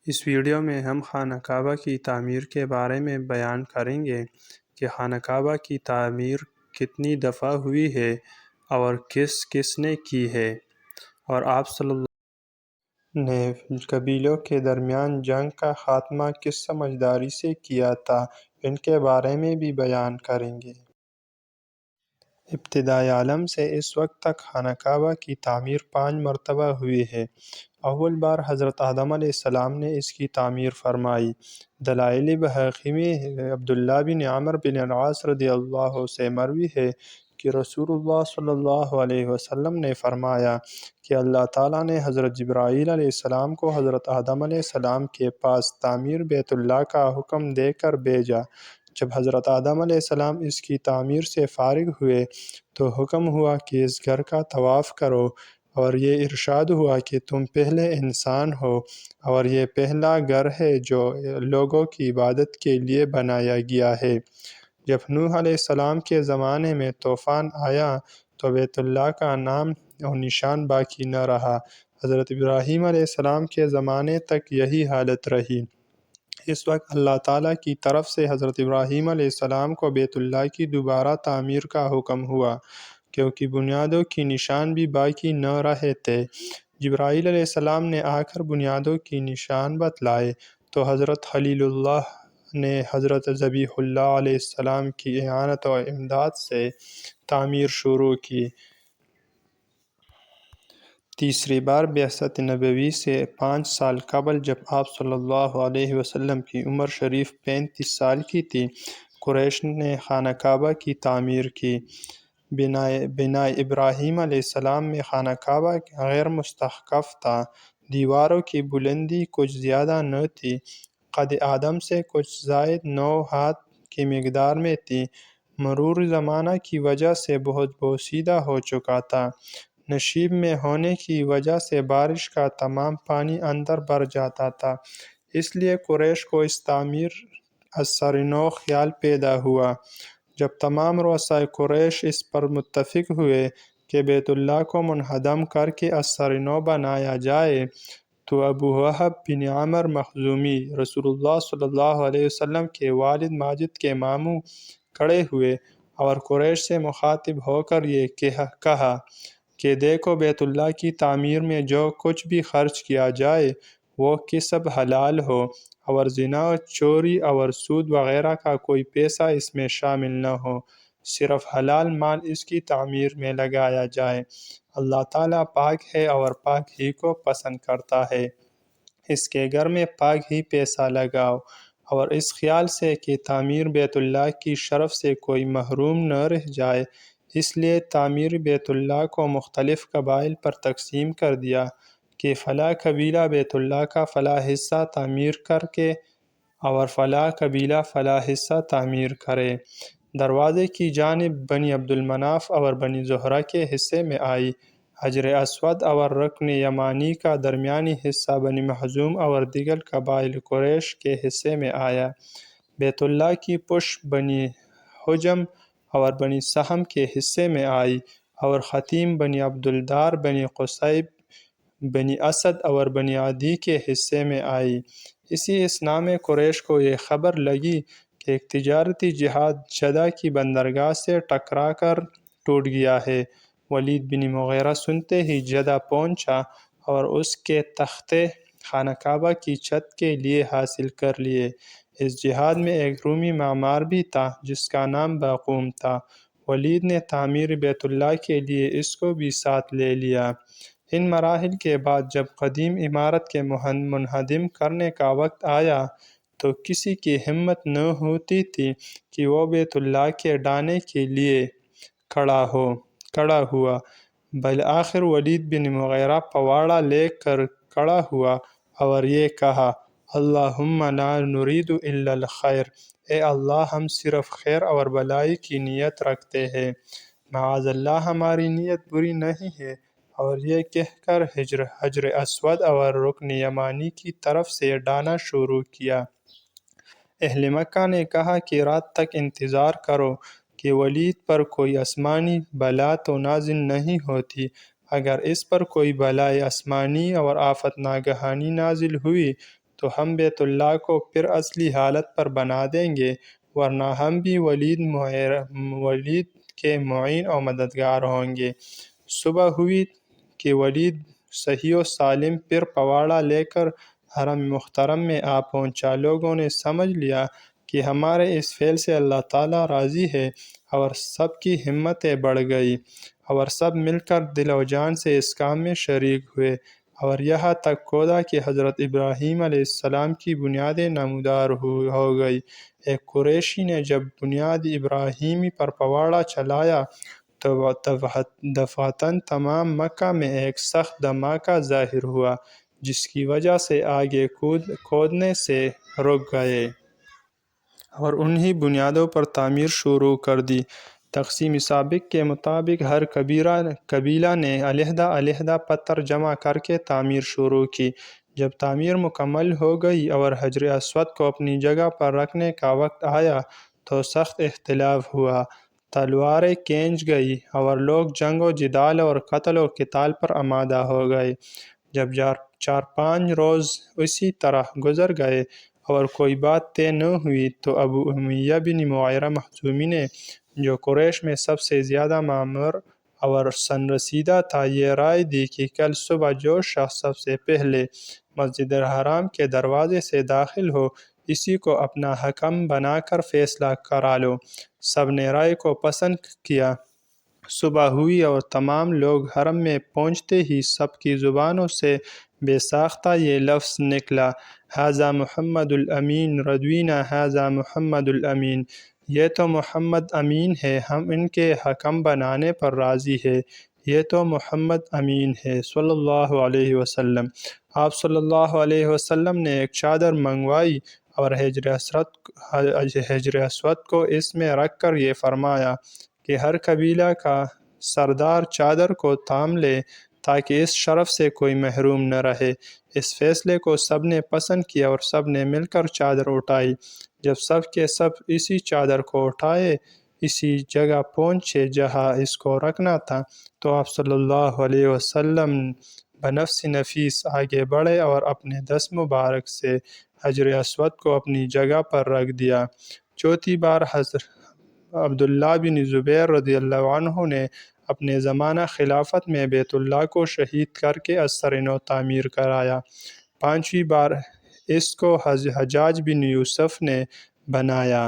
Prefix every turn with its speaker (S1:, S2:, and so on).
S1: اس video میں ہم خانہ کعبہ کی تعمیر کے بارے میں بیان کریں گے کہ خانہ کعبہ کی تعمیر کتنی دفعہ ہوئی ہے اور کس کس نے کی ہے، اور آپ صلی اللہ علیہ وسلم نے قبیلوں کے درمیان جنگ کا خاتمہ کس سمجھداری سے کیا تھا، ان کے بارے میں بھی بیان کریں گے۔ ابتدائے عالم سے اس وقت تک خانہ کعبہ کی تعمیر 5 مرتبہ ہوئی ہے۔ اول بار حضرت آدم علیہ السلام نے اس کی تعمیر فرمائی۔ دلائل بحقی میں عبداللہ بن عمرو بن العاص رضی اللہ عنہ سے مروی ہے کہ رسول اللہ صلی اللہ علیہ وسلم نے فرمایا کہ اللہ تعالیٰ نے حضرت جبرائیل علیہ السلام کو حضرت آدم علیہ السلام کے پاس تعمیر بیت اللہ کا حکم دے کر بھیجا۔ جب حضرت آدم علیہ السلام اس کی تعمیر سے فارغ ہوئے تو حکم ہوا کہ اس گھر کا طواف کرو، اور یہ ارشاد ہوا کہ تم پہلے انسان ہو اور یہ پہلا گھر ہے جو لوگوں کی عبادت کے لیے بنایا گیا ہے۔ جب نوح علیہ السلام کے زمانے میں طوفان آیا تو بیت اللہ کا نام و نشان باقی نہ رہا۔ حضرت ابراہیم علیہ السلام کے زمانے تک یہی حالت رہی۔ اس وقت اللہ تعالیٰ کی طرف سے حضرت ابراہیم علیہ السلام کو بیت اللہ کی دوبارہ تعمیر کا حکم ہوا، کیونکہ بنیادوں کی نشان بھی باقی نہ رہے تھے۔ جبرائیل علیہ السلام نے آ کر بنیادوں کی نشان بتلائے تو حضرت خلیل اللہ نے حضرت ذبیح اللہ علیہ السلام کی اعانت و امداد سے تعمیر شروع کی۔ تیسری بار بعثت نبوی سے 5 سال قبل جب آپ صلی اللہ علیہ وسلم کی عمر شریف 35 سال کی تھی، قریش نے خانہ کعبہ کی تعمیر کی۔ بنائے ابراہیم علیہ السلام میں خانہ کعبہ غیر مستحکم تھا۔ دیواروں کی بلندی کچھ زیادہ نہ تھی، قد آدم سے کچھ زائد 9 ہاتھ کی مقدار میں تھی۔ مرور زمانہ کی وجہ سے بہت بوسیدہ ہو چکا تھا۔ نشیب میں ہونے کی وجہ سے بارش کا تمام پانی اندر بھر جاتا تھا، اس لیے قریش کو اس تعمیر از سر نو خیال پیدا ہوا۔ جب تمام رؤسائے قریش اس پر متفق ہوئے کہ بیت اللہ کو منہدم کر کے از سر نو بنایا جائے تو ابو وہب بن عامر مخزومی رسول اللہ صلی اللہ علیہ وسلم کے والد ماجد کے ماموں کھڑے ہوئے اور قریش سے مخاطب ہو کر یہ کہا کہ دیکھو، بیت اللہ کی تعمیر میں جو کچھ بھی خرچ کیا جائے وہ کسب حلال ہو، اور زنا، چوری اور سود وغیرہ کا کوئی پیسہ اس میں شامل نہ ہو، صرف حلال مال اس کی تعمیر میں لگایا جائے۔ اللہ تعالیٰ پاک ہے اور پاک ہی کو پسند کرتا ہے، اس کے گھر میں پاک ہی پیسہ لگاؤ، اور اس خیال سے کہ تعمیر بیت اللہ کی شرف سے کوئی محروم نہ رہ جائے، اس لیے تعمیر بیت اللہ کو مختلف قبائل پر تقسیم کر دیا کہ فلاں قبیلہ بیت اللہ کا فلاں حصہ تعمیر کر کے اور فلاں قبیلہ فلاں حصہ تعمیر کرے۔ دروازے کی جانب بنی عبد المناف اور بنی زہرہ کے حصے میں آئی۔ حجر اسود اور رکن یمانی کا درمیانی حصہ بنی مخزوم اور دیگر قبائل قریش کے حصے میں آیا۔ بیت اللہ کی پشت بنی حجم اور بنی سہم کے حصے میں آئی، اور ختیم بنی عبدالدار، بنی قصی، بنی اسد اور بنی عدی کے حصے میں آئی۔ اسی اثناء میں قریش کو یہ خبر لگی کہ ایک تجارتی جہاز جدہ کی بندرگاہ سے ٹکرا کر ٹوٹ گیا ہے۔ ولید بن مغیرہ سنتے ہی جدہ پہنچا اور اس کے تختے خانہ کعبہ کی چھت کے لیے حاصل کر لیے۔ اس جہاز میں ایک رومی معمار بھی تھا جس کا نام باقوم تھا۔ ولید نے تعمیر بیت اللہ کے لیے اس کو بھی ساتھ لے لیا۔ ان مراحل کے بعد جب قدیم عمارت کے منہدم کرنے کا وقت آیا تو کسی کی ہمت نہ ہوتی تھی کہ وہ بیت اللہ کے ڈھانے کے لیے کھڑا ہوا۔ بالآخر ولید بن مغیرہ پواڑا لے کر کھڑا ہوا اور یہ کہا، اللہم لا نرید الا الخیر، اے اللہ ہم صرف خیر اور بھلائی کی نیت رکھتے ہیں، معاذ اللہ ہماری نیت بری نہیں ہے۔ اور یہ کہہ کر حجر اسود اور رکن یمانی کی طرف سے ڈھانا شروع کیا۔ اہل مکہ نے کہا کہ رات تک انتظار کرو کہ ولید پر کوئی آسمانی بلا تو نازل نہیں ہوتی۔ اگر اس پر کوئی بلائے آسمانی اور آفت ناگہانی نازل ہوئی تو ہم بیت اللہ کو پھر اصلی حالت پر بنا دیں گے، ورنہ ہم بھی ولید کے معین اور مددگار ہوں گے۔ صبح ہوئی کہ ولید صحیح و سالم پھر پواڑا لے کر حرم محترم میں آ پہنچا۔ لوگوں نے سمجھ لیا کہ ہمارے اس فعل سے اللہ تعالیٰ راضی ہے، اور سب کی ہمتیں بڑھ گئی، اور سب مل کر دل و جان سے اس کام میں شریک ہوئے، اور یہاں تک کھودا کہ حضرت ابراہیم علیہ السلام کی بنیادیں نمودار ہو گئی۔ ایک قریشی نے جب بنیاد ابراہیمی پر پواڑا چلایا تو دفعتاً تمام مکہ میں ایک سخت دھماکہ ظاہر ہوا، جس کی وجہ سے آگے کھودنے سے رک گئے اور انہی بنیادوں پر تعمیر شروع کر دی۔ تقسیم سابق کے مطابق ہر قبیلہ نے علیحدہ علیحدہ پتھر جمع کر کے تعمیر شروع کی۔ جب تعمیر مکمل ہو گئی اور حجر اسود کو اپنی جگہ پر رکھنے کا وقت آیا تو سخت اختلاف ہوا، تلواریں کھینچ گئیں اور لوگ جنگ و جدال اور قتل و قتال پر آمادہ ہو گئے۔ جب 4-5 روز اسی طرح گزر گئے اور کوئی بات طے نہ ہوئی تو ابو امیہ بن معاویہ مخزومی نے، جو قریش میں سب سے زیادہ معمر اور سن رسیدہ تھا، یہ رائے دی کہ کل صبح جو شخص سب سے پہلے مسجد الحرام کے دروازے سے داخل ہو، اسی کو اپنا حکم بنا کر فیصلہ کرا لو۔ سب نے رائے کو پسند کیا۔ صبح ہوئی اور تمام لوگ حرم میں پہنچتے ہی سب کی زبانوں سے بے ساختہ یہ لفظ نکلا: ھذا محمد الامین رضوینا ھذا محمد الامین، یہ تو محمد امین ہے، ہم ان کے حکم بنانے پر راضی ہیں، یہ تو محمد امین ہے صلی اللہ علیہ وسلم۔ آپ صلی اللہ علیہ وسلم نے ایک چادر منگوائی اور حجر اسود کو اس میں رکھ کر یہ فرمایا کہ ہر قبیلہ کا سردار چادر کو تھام لے تاکہ اس شرف سے کوئی محروم نہ رہے۔ اس فیصلے کو سب نے پسند کیا اور سب نے مل کر چادر اٹھائی۔ جب سب کے سب اسی چادر کو اٹھائے اسی جگہ پہنچے جہاں اس کو رکھنا تھا تو آپ صلی اللہ علیہ وسلم بنفس نفیس آگے بڑھے اور اپنے دست مبارک سے حجر اسود کو اپنی جگہ پر رکھ دیا۔ چوتھی بار حضرت عبداللہ بن زبیر رضی اللہ عنہ نے اپنے زمانہ خلافت میں بیت اللہ کو شہید کر کے از سر نو تعمیر کرایا۔ پانچویں بار اس کو حجاج بن یوسف نے بنایا۔